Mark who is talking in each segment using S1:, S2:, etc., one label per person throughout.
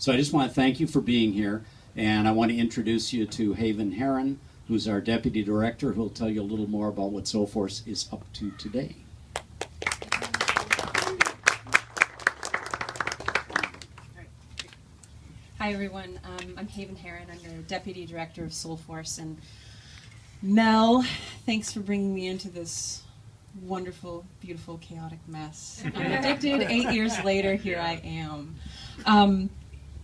S1: So I just want to thank you for being here, and I want to introduce you to Herrin, who's our Deputy Director, who will tell you a little more about what Soulforce is up to today.
S2: Hi everyone, I'm Herrin. I'm the Deputy Director of Soulforce, and Mel, thanks for bringing me into this wonderful, beautiful, chaotic mess. I'm addicted. 8 years later, here I am.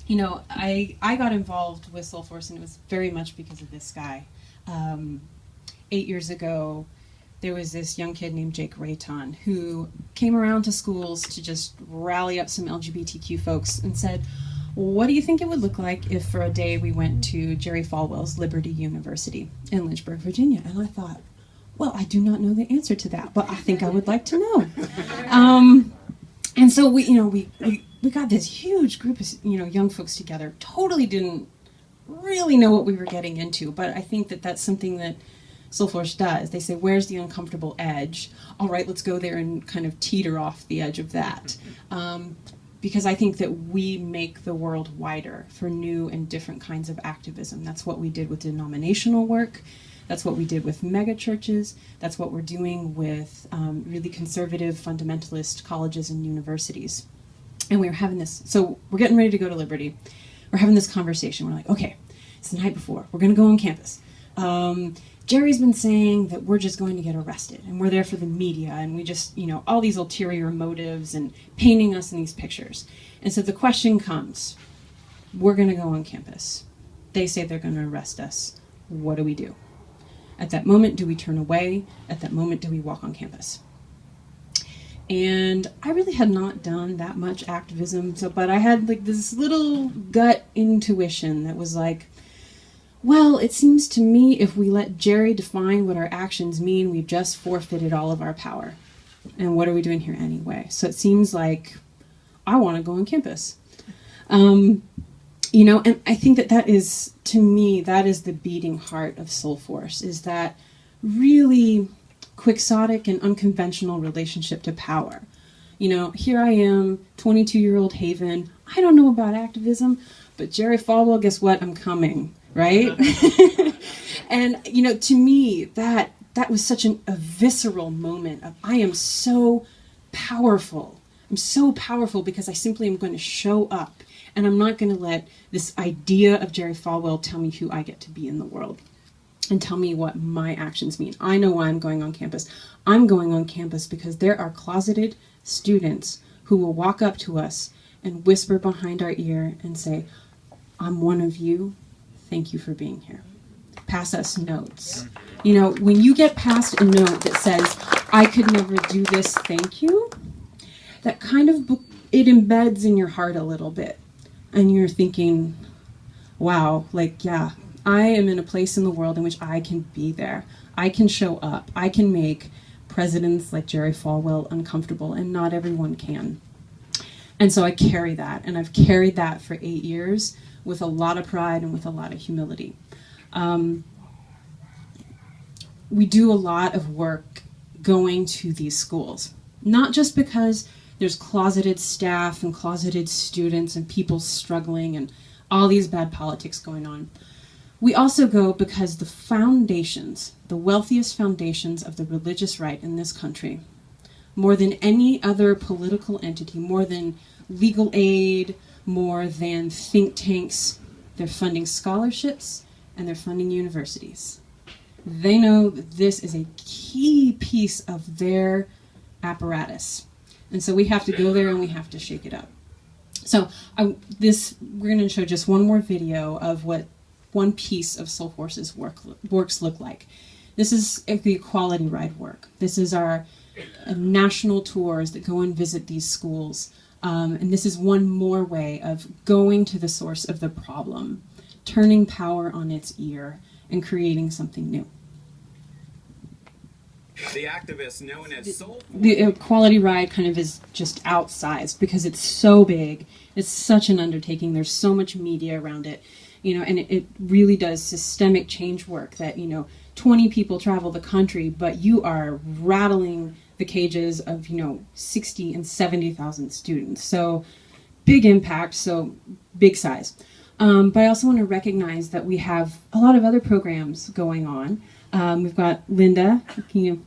S2: You know, I got involved with Soulforce, and it was very much because of this guy. 8 years ago, there was this young kid named Jake Rayton who came around to schools to just rally up some LGBTQ folks and said, what do you think it would look like if for a day we went to Jerry Falwell's Liberty University in Lynchburg, Virginia? And I thought, well, I do not know the answer to that, but I think I would like to know. And so we got this huge group of young folks together. Totally didn't really know what we were getting into, but I think that that's something that Soulforce does. They say, where's the uncomfortable edge? All right, let's go there and kind of teeter off the edge of that. Because I think that we make the world wider for new and different kinds of activism. That's what we did with denominational work. That's what we did with mega churches. That's what we're doing with really conservative fundamentalist colleges and universities. And we were having this, so we're getting ready to go to Liberty. We're having this conversation. We're like, okay, it's the night before. We're going to go on campus. Jerry's been saying that we're just going to get arrested, and we're there for the media, and we just, all these ulterior motives and painting us in these pictures. And so the question comes, we're going to go on campus. They say they're going to arrest us. What do we do? At that moment, do we turn away? At that moment, do we walk on campus? And I really had not done that much activism, but I had like this little gut intuition that was like, well, it seems to me if we let Jerry define what our actions mean, we've just forfeited all of our power. And what are we doing here anyway? So it seems like I want to go on campus. And I think that is, to me, that is the beating heart of Soulforce, is that really quixotic and unconventional relationship to power. Here I am, 22-year-old Haven. I don't know about activism, but Jerry Falwell, guess what? I'm coming. Right? And, to me, that was such a visceral moment of, I am so powerful. I'm so powerful because I simply am going to show up, and I'm not going to let this idea of Jerry Falwell tell me who I get to be in the world and tell me what my actions mean. I know why I'm going on campus. I'm going on campus because there are closeted students who will walk up to us and whisper behind our ear and say, I'm one of you. Thank you for being here. Pass us notes. When you get passed a note that says, I could never do this, thank you, that kind of, it embeds in your heart a little bit. And you're thinking, wow, yeah, I am in a place in the world in which I can be there. I can show up. I can make presidents like Jerry Falwell uncomfortable, and not everyone can. And so I carry that, and I've carried that for 8 years, with a lot of pride and with a lot of humility. We do a lot of work going to these schools, not just because there's closeted staff and closeted students and people struggling and all these bad politics going on. We also go because the foundations, the wealthiest foundations of the religious right in this country, more than any other political entity, more than legal aid, more than think tanks, they're funding scholarships and they're funding universities. They know that this is a key piece of their apparatus. And so we have to go there and we have to shake it up. So we're going to show just one more video of what one piece of Soulforce's works look like. This is the Equality Ride work. This is our national tours that go and visit these schools. And this is one more way of going to the source of the problem, turning power on its ear, and creating something new.
S3: The activists known as Soulforce.
S2: The Equality Ride kind of is just outsized because it's so big. It's such an undertaking. There's so much media around it, and it really does systemic change work that, 20 people travel the country, but you are rattling the cages of, 60 and 70,000 students. So big impact, so big size. But I also want to recognize that we have a lot of other programs going on. We've got Linda. Hey,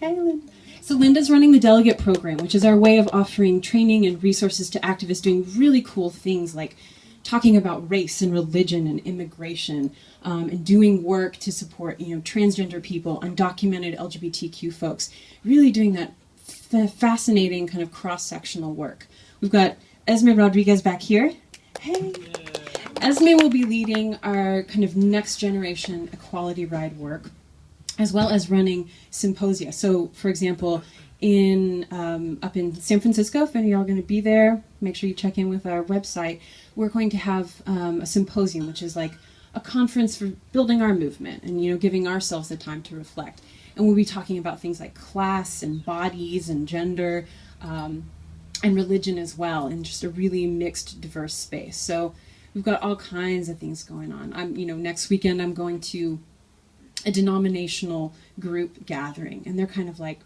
S2: Linda. So Linda's running the delegate program, which is our way of offering training and resources to activists doing really cool things like talking about race and religion and immigration, and doing work to support, transgender people, undocumented LGBTQ folks, really doing that fascinating kind of cross-sectional work. We've got Esme Rodriguez back here. Hey. Esme will be leading our kind of next generation equality ride work, as well as running symposia. So, for example, up in San Francisco, if any of y'all are going to be there, make sure you check in with our website. We're going to have a symposium, which is like a conference for building our movement and giving ourselves the time to reflect. And we'll be talking about things like class and bodies and gender and religion as well, in just a really mixed, diverse space. So we've got all kinds of things going on. Next weekend I'm going to a denominational group gathering, and they're kind of like,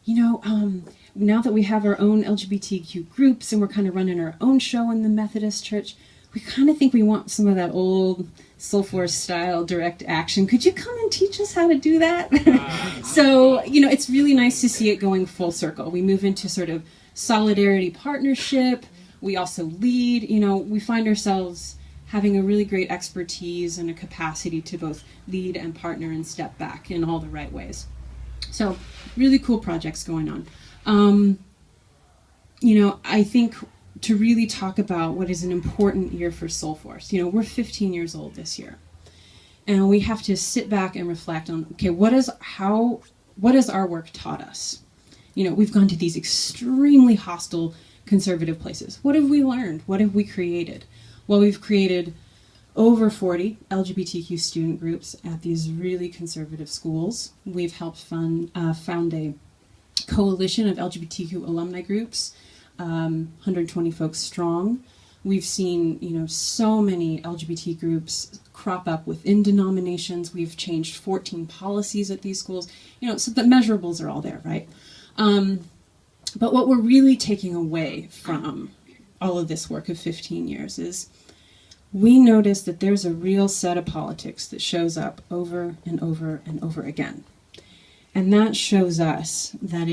S2: now that we have our own LGBTQ groups and we're kind of running our own show in the Methodist Church, we kind of think we want some of that old Soulforce style direct action. Could you come and teach us how to do that? So, it's really nice to see it going full circle. We move into sort of solidarity partnership. We also lead, we find ourselves having a really great expertise and a capacity to both lead and partner and step back in all the right ways. So really cool projects going on. I think to really talk about what is an important year for Soulforce, we're 15 years old this year. And we have to sit back and reflect on, okay, what has our work taught us? We've gone to these extremely hostile conservative places. What have we learned? What have we created? Well, we've created over 40 LGBTQ student groups at these really conservative schools. We've helped found a coalition of LGBTQ alumni groups, 120 folks strong. We've seen, so many LGBT groups crop up within denominations. We've changed 14 policies at these schools. So the measurables are all there, right? But what we're really taking away from all of this work of 15 years is we notice that there's a real set of politics that shows up over and over and over again. And that shows us that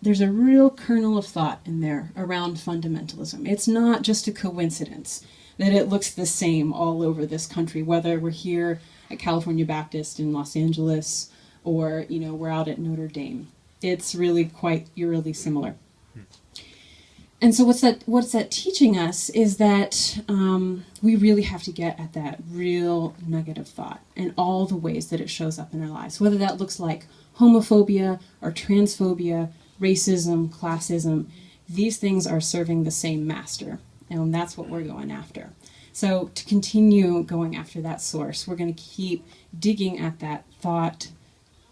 S2: there's a real kernel of thought in there around fundamentalism. It's not just a coincidence that it looks the same all over this country, whether we're here at California Baptist in Los Angeles or, we're out at Notre Dame. It's really quite eerily similar. And so what's that teaching us is that we really have to get at that real nugget of thought and all the ways that it shows up in our lives, whether that looks like homophobia or transphobia, racism, classism. These things are serving the same master, and that's what we're going after. So to continue going after that source, we're going to keep digging at that thought,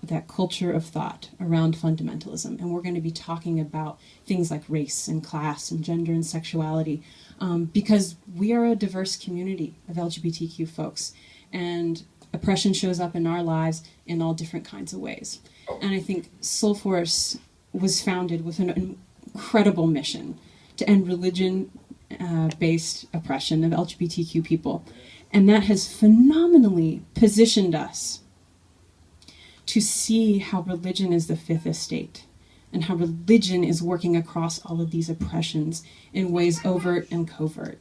S2: that culture of thought around fundamentalism. And we're going to be talking about things like race and class and gender and sexuality, because we are a diverse community of LGBTQ folks, and oppression shows up in our lives in all different kinds of ways. And I think Soulforce was founded with an incredible mission to end religion-based oppression of LGBTQ people. And that has phenomenally positioned us to see how religion is the fifth estate and how religion is working across all of these oppressions in ways overt and covert.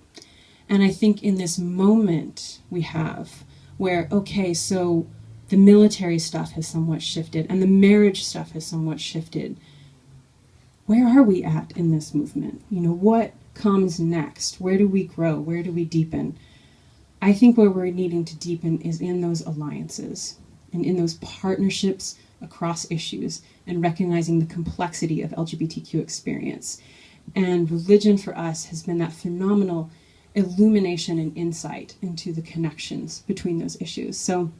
S2: And I think in this moment we have where, okay, so the military stuff has somewhat shifted and the marriage stuff has somewhat shifted. Where are we at in this movement? What comes next? Where do we grow? Where do we deepen? I think where we're needing to deepen is in those alliances and in those partnerships across issues and recognizing the complexity of LGBTQ experience. And religion for us has been that phenomenal illumination and insight into the connections between those issues. So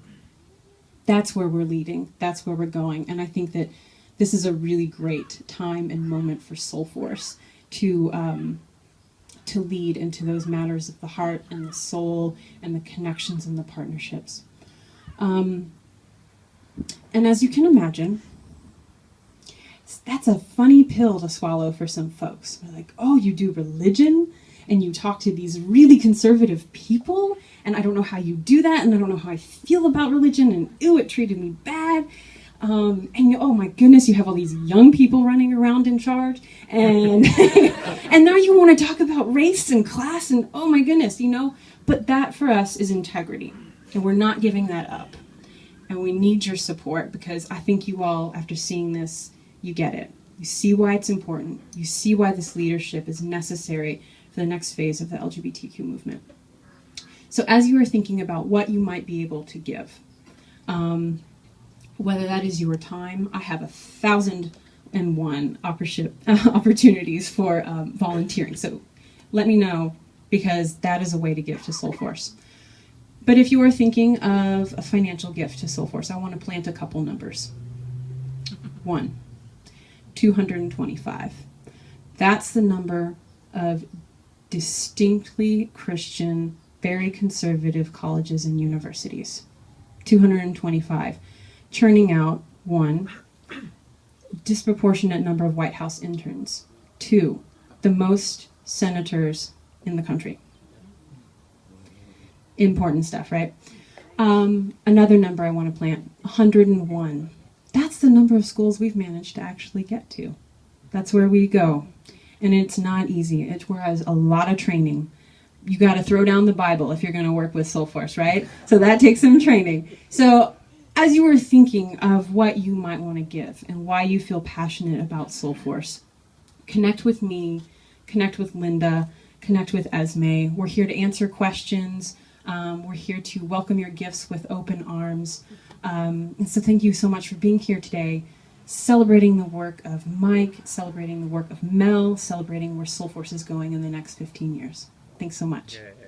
S2: that's where we're leading, that's where we're going. And I think that this is a really great time and moment for Soulforce to lead into those matters of the heart and the soul and the connections and the partnerships. And as you can imagine, that's a funny pill to swallow for some folks. They're like, oh, you do religion and you talk to these really conservative people, and I don't know how you do that, and I don't know how I feel about religion, and ew, it treated me bad. Oh my goodness, you have all these young people running around in charge, and and now you want to talk about race and class, and oh my goodness, you know. But that for us is integrity, and we're not giving that up. And we need your support, because I think you all, after seeing this, you get it. You see why it's important. You see why this leadership is necessary for the next phase of the LGBTQ movement. So as you are thinking about what you might be able to give, whether that is your time, I have 1,001 opportunities for volunteering. So let me know, because that is a way to give to Soulforce. But if you are thinking of a financial gift to Soulforce, I want to plant a couple numbers. 1, 225. That's the number of distinctly Christian, very conservative colleges and universities. 225. Churning out 1, disproportionate number of White House interns. 2, the most senators in the country. Important stuff, right? Another number I want to plant, 101. That's the number of schools we've managed to actually get to. That's where we go. And it's not easy. It requires a lot of training. You got to throw down the Bible if you're going to work with Soulforce, right? So that takes some training. So as you were thinking of what you might want to give and why you feel passionate about Soulforce, connect with me, connect with Linda, connect with Esme. We're here to answer questions. We're here to welcome your gifts with open arms. And so thank you so much for being here today, celebrating the work of Mike, celebrating the work of Mel, celebrating where Soulforce is going in the next 15 years. Thanks so much.
S3: Yeah.